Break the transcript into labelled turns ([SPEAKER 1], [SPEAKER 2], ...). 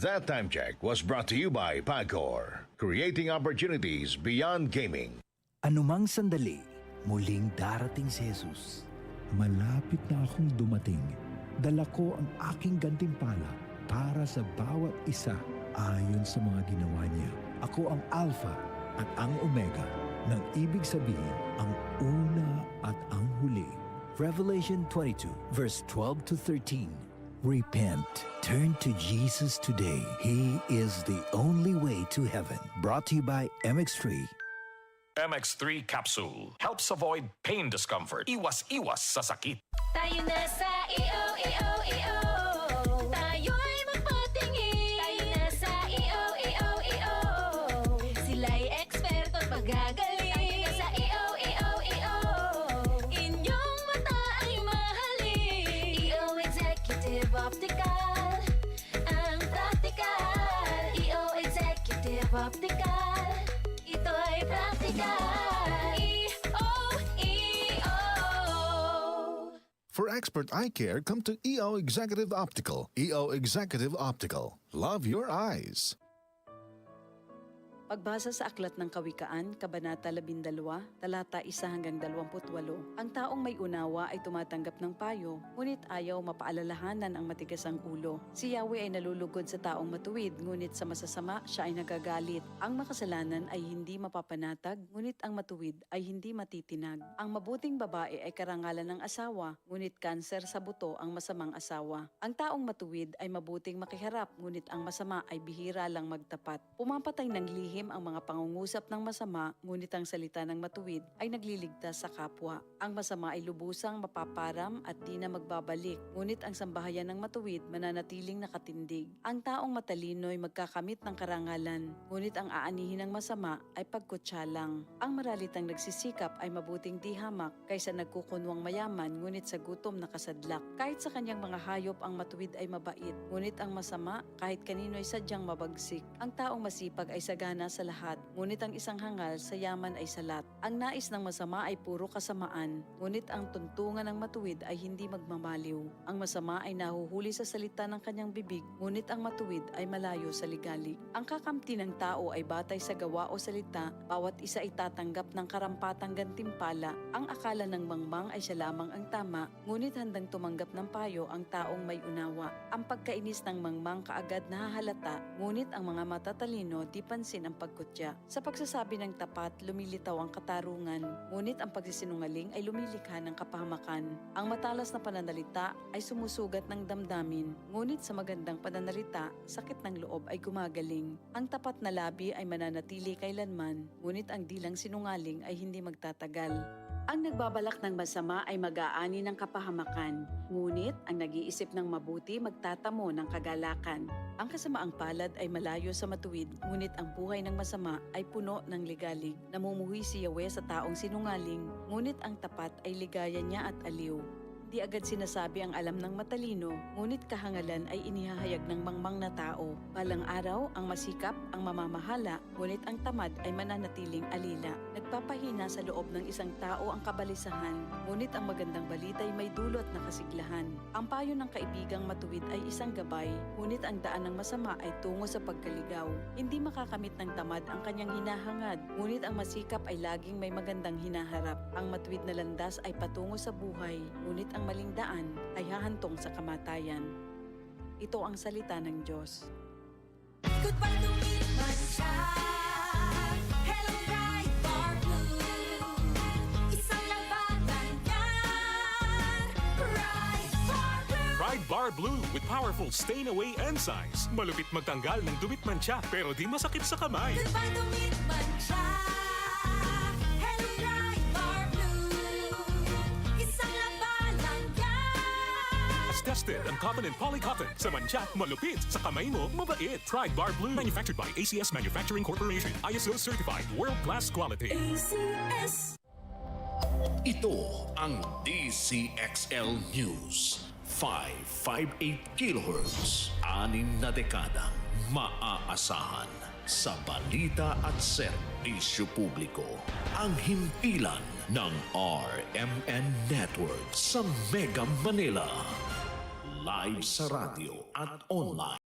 [SPEAKER 1] That Time Check was brought to you by Pagcor, creating opportunities beyond gaming.
[SPEAKER 2] Anumang sandali, muling darating si Jesus.
[SPEAKER 3] Malapit na akong dumating. Dala ko ang aking gantimpala para sa bawat isa ayon sa mga ginawa niya. Ako ang Alpha at ang Omega, nang ibig sabihin ang una at ang huli.
[SPEAKER 2] Revelation 22, verse 12 to 13. Repent. Turn to Jesus today. He is the only way to heaven. Brought to you by MX3.
[SPEAKER 4] MX3 Capsule helps avoid pain discomfort. Iwas-iwas sa sakit.
[SPEAKER 5] Tayo na sa EO. Tayo'y magpatingin. Tayo na sa EO. Sila'y eksperto at magagaling. Tayo na sa EO. Inyong mata ay mahalin. EO Executive Optical. Ang practical. EO Executive Optical. Ito ay practical.
[SPEAKER 6] For expert eye care, come to EO Executive Optical. EO Executive Optical. Love your eyes.
[SPEAKER 7] Pagbasa sa Aklat ng Kawikaan, Kabanata 12, talata 1 hanggang 28, ang taong may unawa ay tumatanggap ng payo, ngunit ayaw mapaalalahanan ang matigas ang ulo. Si Yahweh ay nalulugod sa taong matuwid, ngunit sa masasama siya ay nagagalit. Ang makasalanan ay hindi mapapanatag, ngunit ang matuwid ay hindi matitinag. Ang mabuting babae ay karangalan ng asawa, ngunit kanser sa buto ang masamang asawa. Ang taong matuwid ay mabuting makiharap, ngunit ang masama ay bihira lang magtapat. Pumapatay ng lihim ang mga pangungusap ng masama, ngunit ang salita ng matuwid ay nagliligtas sa kapwa. Ang masama ay lubusang mapaparam at di na magbabalik, ngunit ang sambahayan ng matuwid mananatiling nakatindig. Ang taong matalino ay magkakamit ng karangalan, ngunit ang aanihin ng masama ay pagkutsa lang. Ang maralitang nagsisikap ay mabuting di hamak kaysa nagkukunwang mayaman, ngunit sa gutom nakasadlak. Kahit sa kanyang mga hayop ang matuwid ay mabait, ngunit ang masama kahit kanino ay sadyang mabagsik. Ang taong masipag ay sagana sa lahat, ngunit ang isang hangal sa yaman ay salat. Ang nais ng masama ay puro kasamaan, ngunit ang tuntungan ng matuwid ay hindi magmamaliw. Ang masama ay nahuhuli sa salita ng kanyang bibig, ngunit ang matuwid ay malayo sa ligalig. Ang kakamti ng tao ay batay sa gawa o salita, bawat isa ay tatanggap ng karampatang gantimpala. Ang akala ng mangmang ay siya lamang ang tama, ngunit handang tumanggap ng payo ang taong may unawa. Ang pagkainis ng mangmang kaagad nahahalata, ngunit ang mga matatalino di pansin ang pagkutya. Sa pagsasabi ng tapat, lumilitaw ang katarungan, ngunit ang pagsisinungaling ay lumilikha ng kapahamakan. Ang matalas na pananalita ay sumusugat ng damdamin, ngunit sa magandang pananalita, sakit ng loob ay gumagaling. Ang tapat na labi ay mananatili kailanman, ngunit ang dilang sinungaling ay hindi magtatagal. Ang nagbabalak ng masama ay mag-aani ng kapahamakan, ngunit ang nag-iisip ng mabuti magtatamo ng kagalakan. Ang kasamaang palad ay malayo sa matuwid, ngunit ang buhay ng masama ay puno ng ligalig. Namumuhi si Yahweh sa taong sinungaling, ngunit ang tapat ay ligaya niya at aliw. Di agad sinasabi ang alam ng matalino, ngunit kahangalan ay inihahayag ng mangmang na tao. Balang araw, ang masikap ang mamamahala, ngunit ang tamad ay mananatiling alila. Nagpapahina sa loob ng isang tao ang kabalisahan, ngunit ang magandang balita ay may dulot na kasiglahan. Ang payo ng kaibigang matuwid ay isang gabay, ngunit ang daan ng masama ay tungo sa pagkaligaw. Hindi makakamit ng tamad ang kanyang hinahangad, ngunit ang masikap ay laging may magandang hinaharap. Ang matuwid na landas ay patungo sa buhay, ngunit ang maling daan ay hahantong sa kamatayan. Ito ang salita ng Diyos.
[SPEAKER 5] Goodbye to me, Mancha. Hello, bright bar blue. Isang labanan yan. Bright bar blue.
[SPEAKER 4] Pride Bar Blue with powerful stain-away enzymes. Malupit magtanggal ng dumit mancha pero di masakit sa kamay.
[SPEAKER 5] Goodbye to me, Mancha. Hello, bright bar blue. Isang labanan yan.
[SPEAKER 4] As tested ang cotton and polycotton. Sa mancha, malupit. Sa kamay mo, mabait. Pride Bar Blue. Manufactured by ACS Manufacturing Corporation. ISO certified. World-class quality.
[SPEAKER 5] ACS.
[SPEAKER 8] Ito ang DCXL News. 558 kHz. 6 na dekadang maaasahan sa balita at serbisyo publiko. Ang himpilan ng RMN Network sa Mega Manila. Live sa radyo at online.